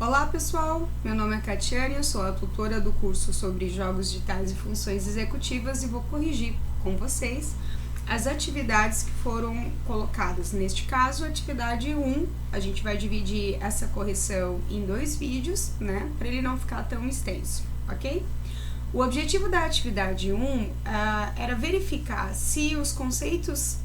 Olá pessoal, meu nome é Catiane, eu sou a tutora do curso sobre jogos digitais e funções executivas e vou corrigir com vocês as atividades que foram colocadas. Neste caso, a atividade 1, a gente vai dividir essa correção em 2 vídeos, né, para ele não ficar tão extenso, ok? O objetivo da atividade 1 era verificar se os conceitos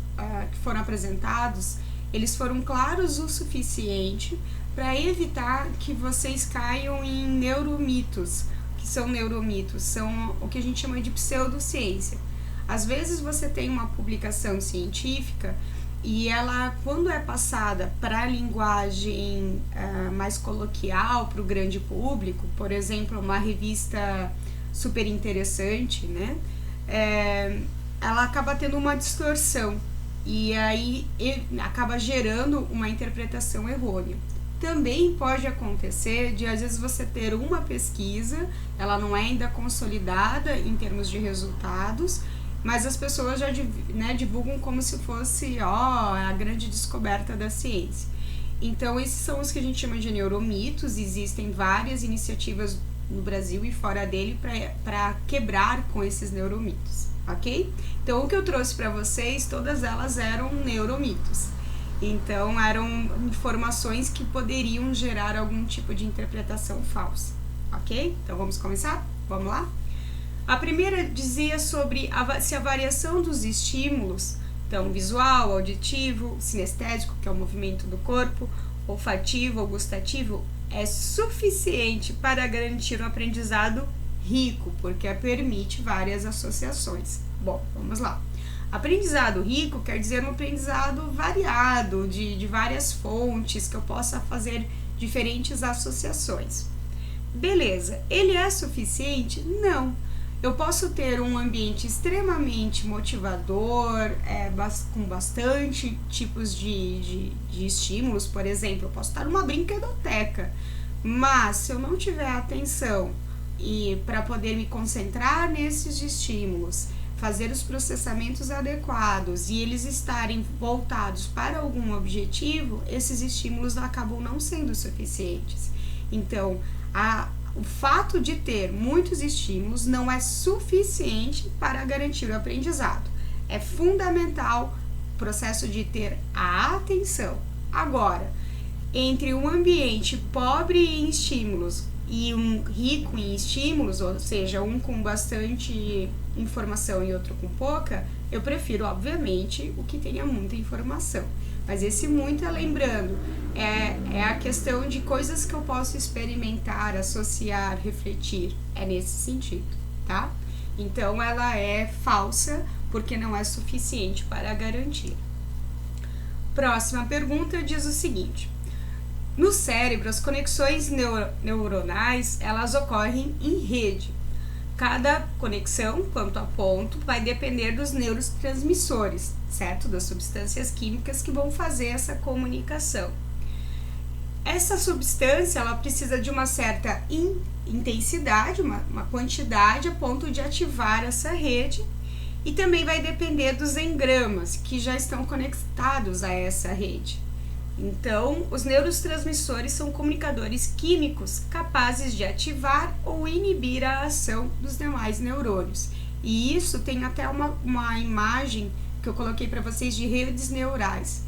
que foram apresentados, eles foram claros o suficiente para evitar que vocês caiam em neuromitos. O que são neuromitos? São o que a gente chama de pseudociência. Às vezes você tem uma publicação científica e ela, quando é passada para a linguagem mais coloquial, para o grande público, por exemplo, uma revista super interessante, né? Ela acaba tendo uma distorção e aí acaba gerando uma interpretação errônea. Também pode acontecer de às vezes você ter uma pesquisa, ela não é ainda consolidada em termos de resultados, mas as pessoas já divulgam como se fosse a grande descoberta da ciência. Então esses são os que a gente chama de neuromitos. Existem várias iniciativas no Brasil e fora dele para quebrar com esses neuromitos, ok? Então o que eu trouxe para vocês, todas elas eram neuromitos. Então eram informações que poderiam gerar algum tipo de interpretação falsa, ok? Então vamos começar? Vamos lá? A primeira dizia sobre se a variação dos estímulos, então visual, auditivo, sinestésico, que é o movimento do corpo, olfativo ou gustativo, é suficiente para garantir um aprendizado rico, porque permite várias associações. Bom, vamos lá. Aprendizado rico quer dizer um aprendizado variado, de várias fontes, que eu possa fazer diferentes associações. Beleza, ele é suficiente? Não. Eu posso ter um ambiente extremamente motivador, com bastante tipos de estímulos, por exemplo, eu posso estar numa brinquedoteca, mas se eu não tiver atenção e para poder me concentrar nesses estímulos, fazer os processamentos adequados e eles estarem voltados para algum objetivo, esses estímulos acabam não sendo suficientes. Então, o fato de ter muitos estímulos não é suficiente para garantir o aprendizado. É fundamental o processo de ter a atenção. Agora, entre um ambiente pobre em estímulos e um rico em estímulos, ou seja, um com bastante informação e outro com pouca, eu prefiro, obviamente, o que tenha muita informação. Mas esse muito, lembrando, é a questão de coisas que eu posso experimentar, associar, refletir. É nesse sentido, tá? Então, ela é falsa porque não é suficiente para garantir. Próxima pergunta diz o seguinte: no cérebro, as conexões neuronais, elas ocorrem em rede. Cada conexão, ponto a ponto, vai depender dos neurotransmissores, certo? Das substâncias químicas que vão fazer essa comunicação. Essa substância, ela precisa de uma certa intensidade, uma quantidade a ponto de ativar essa rede, e também vai depender dos engramas que já estão conectados a essa rede. Então, os neurotransmissores são comunicadores químicos capazes de ativar ou inibir a ação dos demais neurônios. E isso tem até uma imagem que eu coloquei para vocês de redes neurais.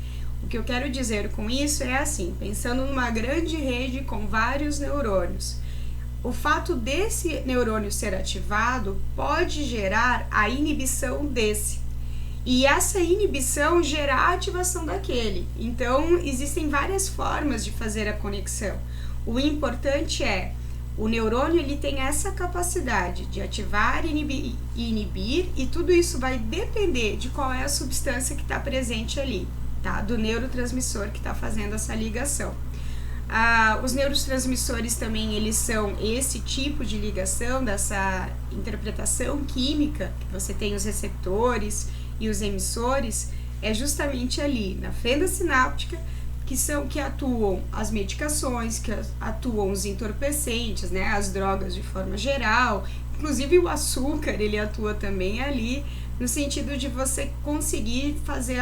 O que eu quero dizer com isso é assim, pensando numa grande rede com vários neurônios. O fato desse neurônio ser ativado pode gerar a inibição desse. E essa inibição gera a ativação daquele. Então, existem várias formas de fazer a conexão. O importante é, o neurônio ele tem essa capacidade de ativar e inibir, e tudo isso vai depender de qual é a substância que está presente ali, tá? Do neurotransmissor que está fazendo essa ligação. Os neurotransmissores também, eles são esse tipo de ligação, dessa interpretação química, que você tem os receptores e os emissores, é justamente ali, na fenda sináptica, que atuam as medicações, que atuam os entorpecentes, né, as drogas de forma geral, inclusive o açúcar, ele atua também ali, no sentido de você conseguir fazer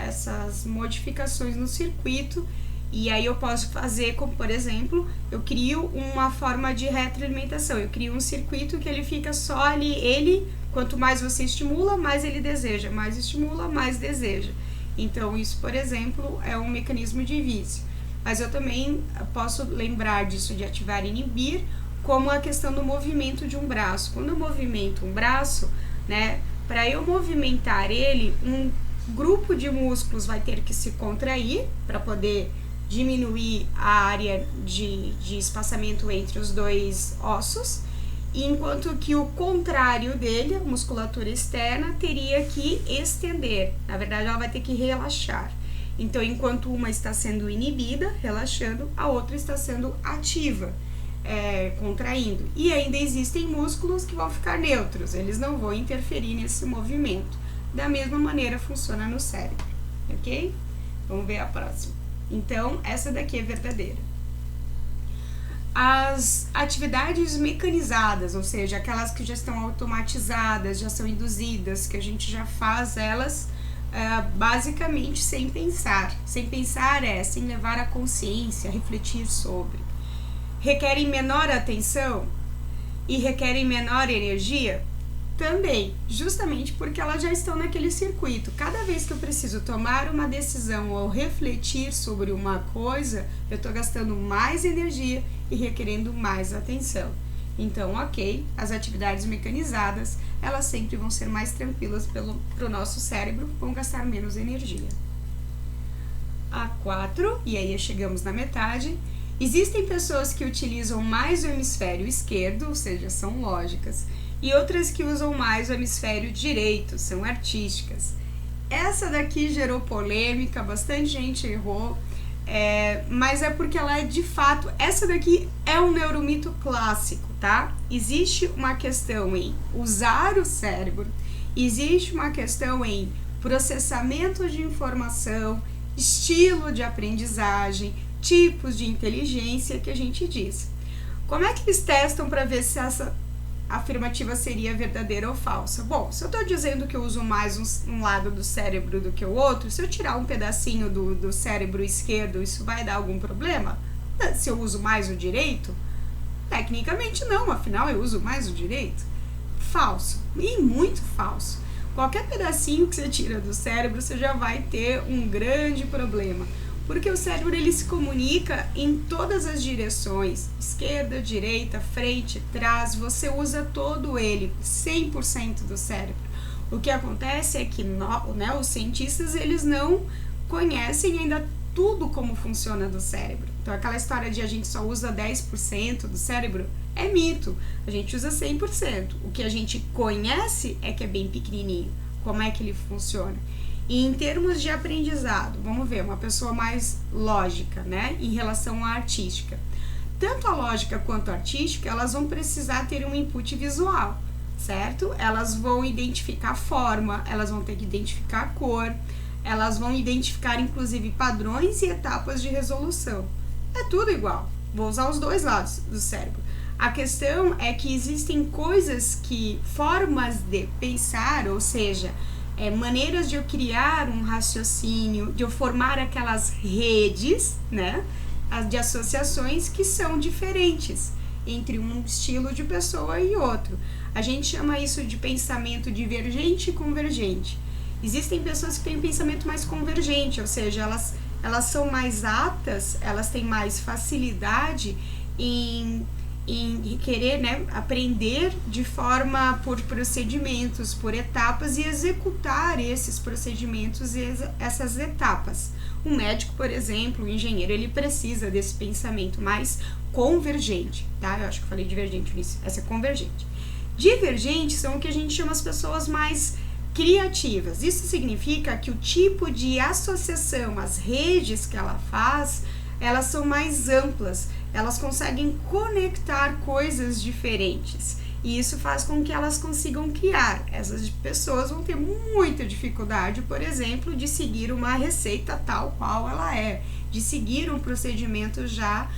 essas modificações no circuito E aí eu posso fazer, como por exemplo, eu crio uma forma de retroalimentação, eu crio um circuito que ele fica só ali, quanto mais você estimula, mais ele deseja, mais estimula, mais deseja. Então isso, por exemplo, é um mecanismo de vício. Mas eu também posso lembrar disso de ativar e inibir, como a questão do movimento de um braço. Quando eu movimento um braço, né, para eu movimentar ele, um grupo de músculos vai ter que se contrair para poder diminuir a área de espaçamento entre os dois ossos, enquanto que o contrário dele, a musculatura externa, teria que estender. Na verdade, ela vai ter que relaxar. Então, enquanto uma está sendo inibida, relaxando, a outra está sendo ativa, contraindo. E ainda existem músculos que vão ficar neutros, eles não vão interferir nesse movimento. Da mesma maneira funciona no cérebro, ok? Vamos ver a próxima. Então, essa daqui é verdadeira. As atividades mecanizadas, ou seja, aquelas que já estão automatizadas, já são induzidas, que a gente já faz elas basicamente sem pensar. Sem pensar sem levar a consciência, refletir sobre. Requerem menor atenção e requerem menor energia? Também, justamente porque elas já estão naquele circuito. Cada vez que eu preciso tomar uma decisão ou refletir sobre uma coisa, eu estou gastando mais energia e requerendo mais atenção. Então, ok, as atividades mecanizadas, elas sempre vão ser mais tranquilas para o nosso cérebro, vão gastar menos energia. A4, e aí chegamos na metade. Existem pessoas que utilizam mais o hemisfério esquerdo, ou seja, são lógicas, e outras que usam mais o hemisfério direito, são artísticas. Essa daqui gerou polêmica, bastante gente errou, mas é porque ela é de fato, essa daqui é um neuromito clássico, tá? Existe uma questão em usar o cérebro, existe uma questão em processamento de informação, estilo de aprendizagem, tipos de inteligência que a gente diz. Como é que eles testam para ver se essa afirmativa seria verdadeira ou falsa? Bom, se eu estou dizendo que eu uso mais um lado do cérebro do que o outro, se eu tirar um pedacinho do cérebro esquerdo, isso vai dar algum problema? Se eu uso mais o direito? Tecnicamente não, afinal eu uso mais o direito. Falso, e muito falso. Qualquer pedacinho que você tira do cérebro, você já vai ter um grande problema. Porque o cérebro ele se comunica em todas as direções, esquerda, direita, frente, trás, você usa todo ele, 100% do cérebro. O que acontece é que os cientistas eles não conhecem ainda tudo como funciona do cérebro. Então aquela história de a gente só usa 10% do cérebro é mito, a gente usa 100%. O que a gente conhece é que é bem pequenininho, como é que ele funciona. E em termos de aprendizado, vamos ver, uma pessoa mais lógica, né, em relação à artística. Tanto a lógica quanto a artística, elas vão precisar ter um input visual, certo? Elas vão identificar forma, elas vão ter que identificar cor, elas vão identificar inclusive padrões e etapas de resolução. É tudo igual, vou usar os dois lados do cérebro. A questão é que existem formas de pensar, ou seja, maneiras de eu criar um raciocínio, de eu formar aquelas redes, né, de associações que são diferentes entre um estilo de pessoa e outro. A gente chama isso de pensamento divergente e convergente. Existem pessoas que têm um pensamento mais convergente, ou seja, elas são mais aptas, elas têm mais facilidade em querer, né, aprender de forma por procedimentos, por etapas e executar esses procedimentos e essas etapas. Um médico, por exemplo, um engenheiro, ele precisa desse pensamento mais convergente, tá? Eu acho que eu falei divergente nisso, essa é convergente. Divergente são o que a gente chama as pessoas mais criativas. Isso significa que o tipo de associação, as redes que ela faz, elas são mais amplas, elas conseguem conectar coisas diferentes e isso faz com que elas consigam criar. Essas pessoas vão ter muita dificuldade, por exemplo, de seguir uma receita tal qual ela é, de seguir um procedimento já,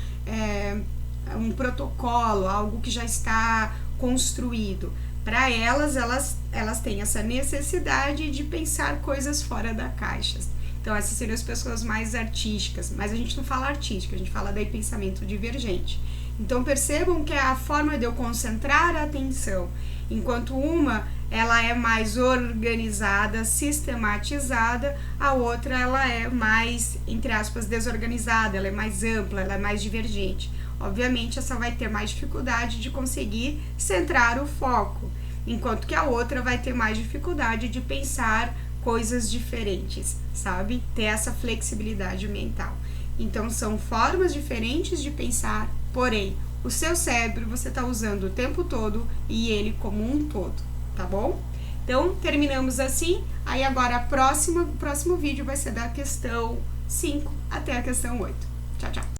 um protocolo, algo que já está construído. Para elas têm essa necessidade de pensar coisas fora da caixa. Então essas seriam as pessoas mais artísticas, mas a gente não fala artística, a gente fala daí pensamento divergente. Então percebam que é a forma de eu concentrar a atenção, enquanto uma ela é mais organizada, sistematizada, a outra ela é mais, entre aspas, desorganizada, ela é mais ampla, ela é mais divergente. Obviamente essa vai ter mais dificuldade de conseguir centrar o foco, enquanto que a outra vai ter mais dificuldade de pensar coisas diferentes, sabe? Ter essa flexibilidade mental. Então são formas diferentes de pensar, porém o seu cérebro você está usando o tempo todo e ele como um todo, tá bom? Então terminamos assim, aí agora o próximo vídeo vai ser da questão 5 até a questão 8. Tchau, tchau!